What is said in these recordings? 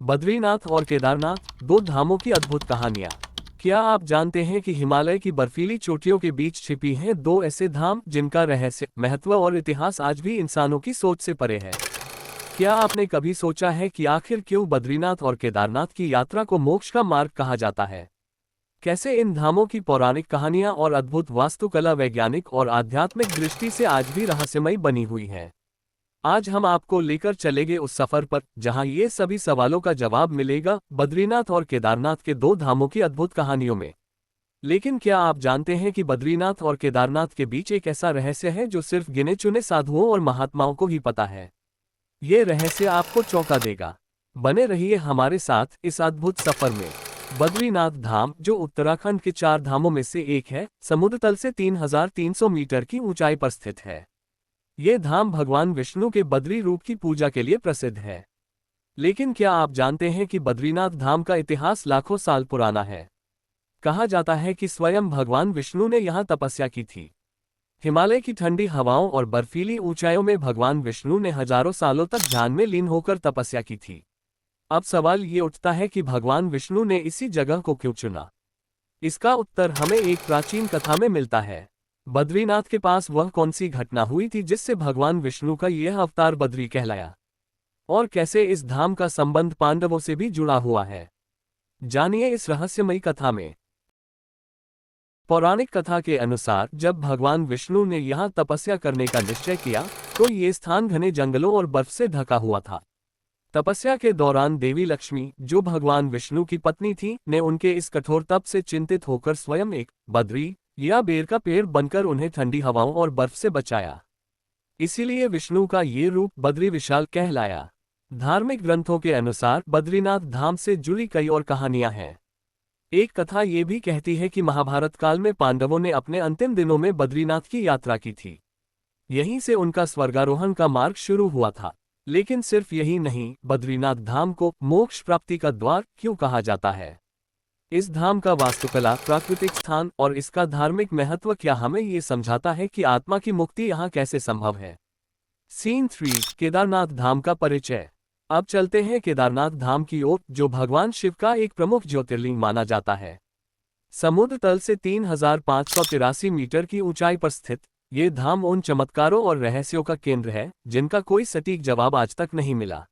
बद्रीनाथ और केदारनाथ, दो धामों की अद्भुत कहानियां। क्या आप जानते हैं कि हिमालय की बर्फीली चोटियों के बीच छिपी हैं दो ऐसे धाम जिनका रहस्य, महत्व और इतिहास आज भी इंसानों की सोच से परे है? क्या आपने कभी सोचा है कि आखिर क्यों बद्रीनाथ और केदारनाथ की यात्रा को मोक्ष का मार्ग कहा जाता है? कैसे इन धामों की पौराणिक कहानियां और अद्भुत वास्तुकला वैज्ञानिक और आध्यात्मिक दृष्टि से आज भी रहस्यमयी बनी हुई है? आज हम आपको लेकर चलेंगे उस सफर पर जहां ये सभी सवालों का जवाब मिलेगा, बद्रीनाथ और केदारनाथ के दो धामों की अद्भुत कहानियों में। लेकिन क्या आप जानते हैं कि बद्रीनाथ और केदारनाथ के बीच एक ऐसा रहस्य है जो सिर्फ गिने चुने साधुओं और महात्माओं को ही पता है? ये रहस्य आपको चौंका देगा। बने रहिए हमारे साथ इस अद्भुत सफर में। बद्रीनाथ धाम, जो उत्तराखंड के 4 धामों में से एक है, समुद्र तल से 3300 मीटर की ऊंचाई पर स्थित है। ये धाम भगवान विष्णु के बद्री रूप की पूजा के लिए प्रसिद्ध है। लेकिन क्या आप जानते हैं कि बद्रीनाथ धाम का इतिहास लाखों साल पुराना है? कहा जाता है कि स्वयं भगवान विष्णु ने यहाँ तपस्या की थी। हिमालय की ठंडी हवाओं और बर्फीली ऊंचाइयों में भगवान विष्णु ने हजारों सालों तक ध्यान में लीन होकर तपस्या की थी। अब सवाल ये उठता है कि भगवान विष्णु ने इसी जगह को क्यों चुना? इसका उत्तर हमें एक प्राचीन कथा में मिलता है। बद्रीनाथ के पास वह कौन सी घटना हुई थी जिससे भगवान विष्णु का यह अवतार बद्री कहलाया? और कैसे इस धाम का संबंध पांडवों से भी जुड़ा हुआ है? जानिए इस रहस्यमयी कथा में। पौराणिक कथा के अनुसार जब भगवान विष्णु ने यहाँ तपस्या करने का निश्चय किया तो ये स्थान घने जंगलों और बर्फ से ढका हुआ था। तपस्या के दौरान देवी लक्ष्मी, जो भगवान विष्णु की पत्नी थी, ने उनके इस कठोर तप से चिंतित होकर स्वयं एक बद्री या बेर का पेड़ बनकर उन्हें ठंडी हवाओं और बर्फ से बचाया। इसीलिए विष्णु का ये रूप बद्री विशाल कहलाया। धार्मिक ग्रंथों के अनुसार बद्रीनाथ धाम से जुड़ी कई और कहानियां हैं। एक कथा ये भी कहती है कि महाभारत काल में पांडवों ने अपने अंतिम दिनों में बद्रीनाथ की यात्रा की थी। यहीं से उनका स्वर्गारोहण का मार्ग शुरू हुआ था। लेकिन सिर्फ यही नहीं, बद्रीनाथ धाम को मोक्ष प्राप्ति का द्वार क्यों कहा जाता है? इस धाम का वास्तुकला, प्राकृतिक स्थान और इसका धार्मिक महत्व क्या हमें ये समझाता है कि आत्मा की मुक्ति यहाँ कैसे संभव है? सीन 3, केदारनाथ धाम का परिचय। अब चलते हैं केदारनाथ धाम की ओर, जो भगवान शिव का एक प्रमुख ज्योतिर्लिंग माना जाता है। समुद्र तल से 3583 मीटर की ऊंचाई पर स्थित ये धाम उन चमत्कारों और रहस्यों का केंद्र है जिनका कोई सटीक जवाब आज तक नहीं मिला।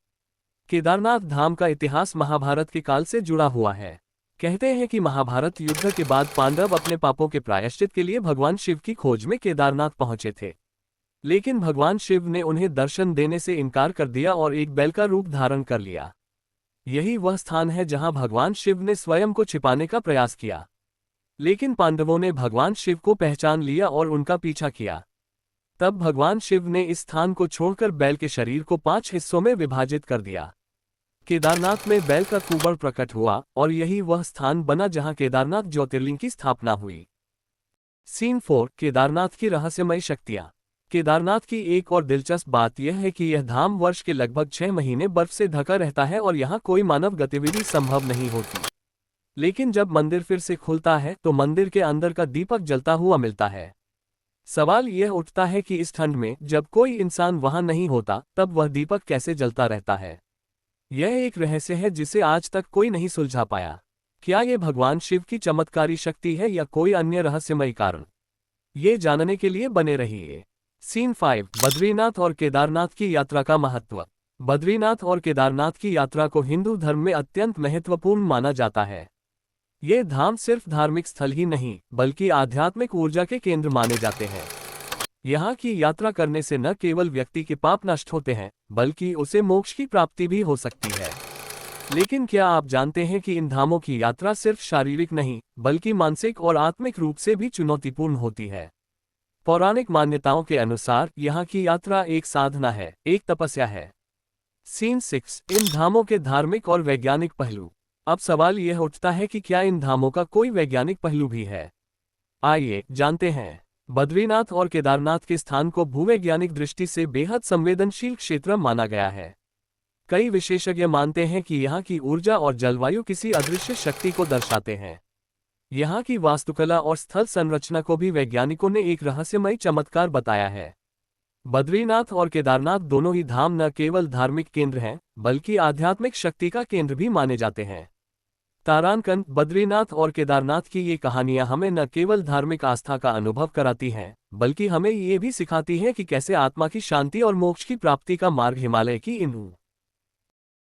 केदारनाथ धाम का इतिहास महाभारत के काल से जुड़ा हुआ है। कहते हैं कि महाभारत युद्ध के बाद पांडव अपने पापों के प्रायश्चित के लिए भगवान शिव की खोज में केदारनाथ पहुंचे थे। लेकिन भगवान शिव ने उन्हें दर्शन देने से इनकार कर दिया और एक बैल का रूप धारण कर लिया। यही वह स्थान है जहां भगवान शिव ने स्वयं को छिपाने का प्रयास किया। लेकिन पांडवों ने भगवान शिव को पहचान लिया और उनका पीछा किया। तब भगवान शिव ने इस स्थान को छोड़कर बैल के शरीर को 5 हिस्सों में विभाजित कर दिया। केदारनाथ में बैल का कुबड़ प्रकट हुआ और यही वह स्थान बना जहां केदारनाथ ज्योतिर्लिंग की स्थापना हुई। सीन 4, केदारनाथ की रहस्यमयी शक्तियां। केदारनाथ की एक और दिलचस्प बात यह है कि यह धाम वर्ष के लगभग 6 महीने बर्फ से ढका रहता है और यहाँ कोई मानव गतिविधि संभव नहीं होती। लेकिन जब मंदिर फिर से खुलता है तो मंदिर के अंदर का दीपक जलता हुआ मिलता है। सवाल यह उठता है कि इस ठंड में जब कोई इंसान वहां नहीं होता तब वह दीपक कैसे जलता रहता है? यह एक रहस्य है जिसे आज तक कोई नहीं सुलझा पाया। क्या ये भगवान शिव की चमत्कारी शक्ति है या कोई अन्य रहस्यमयी कारण? ये जानने के लिए बने रहिए। सीन 5, बद्रीनाथ और केदारनाथ की यात्रा का महत्व। बद्रीनाथ और केदारनाथ की यात्रा को हिंदू धर्म में अत्यंत महत्वपूर्ण माना जाता है। ये धाम सिर्फ धार्मिक स्थल ही नहीं बल्कि आध्यात्मिक ऊर्जा के केंद्र माने जाते हैं। यहाँ की यात्रा करने से न केवल व्यक्ति के पाप नष्ट होते हैं बल्कि उसे मोक्ष की प्राप्ति भी हो सकती है। लेकिन क्या आप जानते हैं कि इन धामों की यात्रा सिर्फ शारीरिक नहीं बल्कि मानसिक और आत्मिक रूप से भी चुनौतीपूर्ण होती है? पौराणिक मान्यताओं के अनुसार यहाँ की यात्रा एक साधना है, एक तपस्या है। सीन 6, इन धामों के धार्मिक और वैज्ञानिक पहलू। अब सवाल यह उठता है कि क्या इन धामों का कोई वैज्ञानिक पहलू भी है? आइए जानते हैं। बद्रीनाथ और केदारनाथ के स्थान को भूवैज्ञानिक दृष्टि से बेहद संवेदनशील क्षेत्र माना गया है। कई विशेषज्ञ मानते हैं कि यहाँ की ऊर्जा और जलवायु किसी अदृश्य शक्ति को दर्शाते हैं। यहाँ की वास्तुकला और स्थल संरचना को भी वैज्ञानिकों ने एक रहस्यमयी चमत्कार बताया है। बद्रीनाथ और केदारनाथ दोनों ही धाम न केवल धार्मिक केंद्र हैं, बल्कि आध्यात्मिक शक्ति का केंद्र भी माने जाते हैं। तारांकन, बद्रीनाथ और केदारनाथ की ये कहानियां हमें न केवल धार्मिक आस्था का अनुभव कराती हैं, बल्कि हमें ये भी सिखाती हैं कि कैसे आत्मा की शांति और मोक्ष की प्राप्ति का मार्ग हिमालय की इन